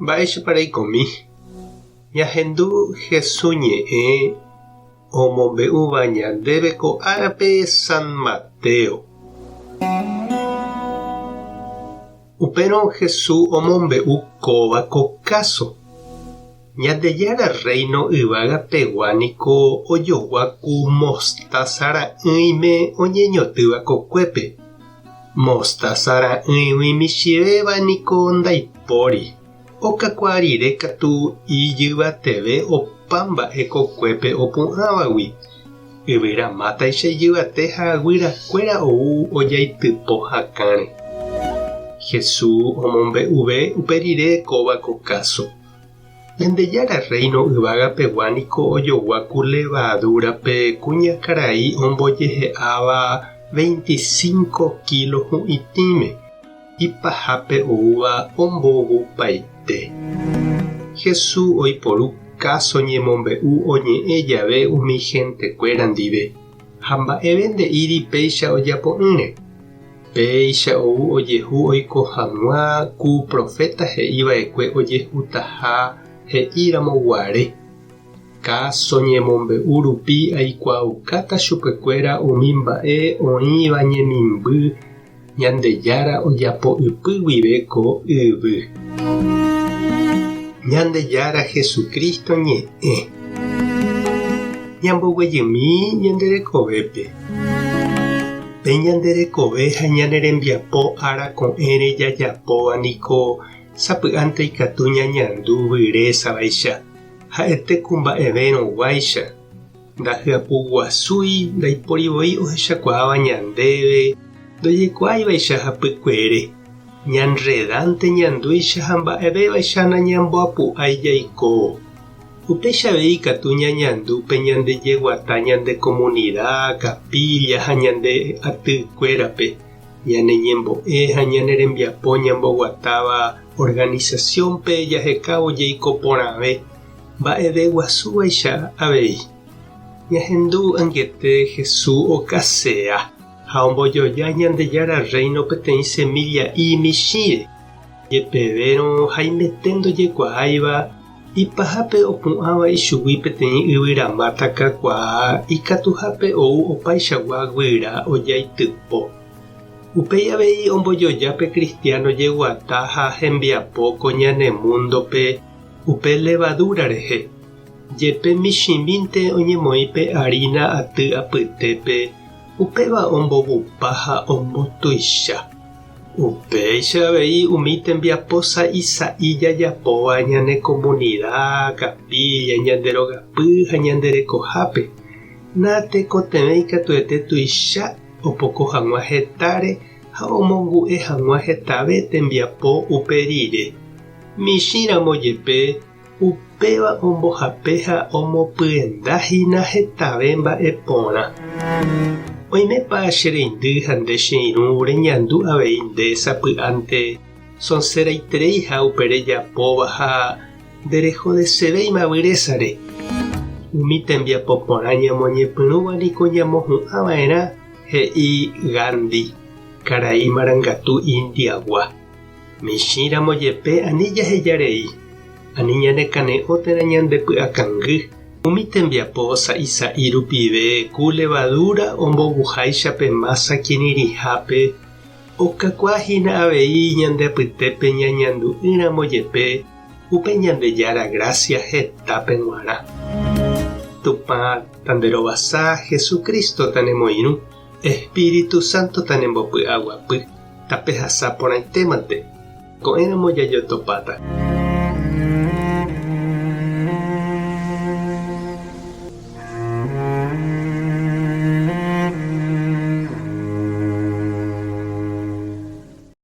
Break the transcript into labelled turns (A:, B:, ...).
A: Mba'éichapareikomi. Ñahendu Jesús ñe'ẽ omombe'úva ñandéve ko árape San Mateo. Upérõ Jesús omombe'u kóva ko káso. Ñandejára reino yvága niko ojoguaku mostaza ra'ỹime oñeñotýva kokuépe. Mostaza ra'ỹigui michĩvéva niko ndaipóri. Okakuaarire katu ijyvateve opa mba'e kokuépe opu'ãvagui. Yvyramátaise ijyvate ha guyrakuéra ou ojaitypo hakãre. Jesús omombe'uve uperire kóva ko káso. Ñandejára reino yvága niko ojoguaku levadúrape kuñakarai ombojehe'áva 25 kilos hu'itĩme. Ipahápe oúva ombogupaite. Jesús oiporu káso ñemombe'u oñe'ẽ jave umi hentekuéra ndive. Ha mba'eve nde'íri péicha ojapo'ỹre. Péicha ou ojehu oiko hag̃ua ku profeta he'íva'ekue ojehutaha he'íramo guare. Káso ñemombe'u rupi aikuaakáta chupekuéra umi mba'e oĩva ñemimby Ñandejára ojapo'ypy guive ko yvy. Ñandejára Jesucristo ñe'ẽ. Ñamboguejymi ñanderekovépe. Pe ñanderekove ha ñanerembiapo ára ko'ẽre jajapóva niko sapy'ánte ikatu ñañandu vyrésavaicha. Ha'ete kumba'evérõguáicha. Ndahyapuguasúi ndaiporivoi ohechakuaáva ñandéve. Ndojekuaáivaicha hapykuére. Ñanredánte ñandúicha ha mba'evévaicha nañamboapu'ái jaiko. Upéichavei ikatu ñañandúpe ñandejeguata ñande comunidad, capilla ha ñande atykuérape. Ñaneñembo'e ha ñanerembiapo ñamboguatáva organizaciónpe jahekávo jaiko porãve. Mba'eve guasúvaicha avei. Ñahendu angete Jesús okasea. Ha ombojoja Ñandejára reino peteĩ semilla michĩre. Jepevérõ ha imeténdojekuaáiva ipahápe opu'ãva ichugui peteĩ yvyramáta kakuaa ikatuhápe ou opaichagua guyra ojaitypo. Upéi avei ombojojápe cristiano jeguata ha hembiapo ko ñanemúndope upe levadura rehe. Jepe michĩmínte oñemoĩ pe harina aty apytépe. Upéva ombovupa ha ombotuicha. Upéicha avei umi tembiapo sa'i jajapóva ñane comunidad, capilla, ñanderogapy ha ñanderekohápe. Natekotevẽ ikatuete tuicha opoko hag̃ua hetáre ha omongu'e hag̃ua hetave tembiapo upe rire. Michĩramo jepe upéva ombohape ha omopyendáhína hetave mba'e porã. Oimépa che reindy ha nde che irũ reñandu avei nde sapy'ánte sonseraitereiha upe rejapóva ha nderehodesevéima vyrésare. Umi tembiapo porã ñamoñepyrũva niko ñamohu'ãva'erã, he'i Gandhi, karai marangatu indiagua. Michĩramo jepe ani jahejarei, ani ñanekane'õtera ñandepy'akangy. Umi tembiapo sa'i rupive ku levadura ombovuháicha pe masa kirirĩhápe okakuaahína avei ñandeapytépe ñañandu'ýramo jepe upe Ñandejára gracia hetápe g̃uarã. Tupã tanderovasa Jesucristo tanemoirũ, Espíritu Santo tanembopy'aguapy, tapehasa porãitémante. Ko'ẽramo jajotopáta.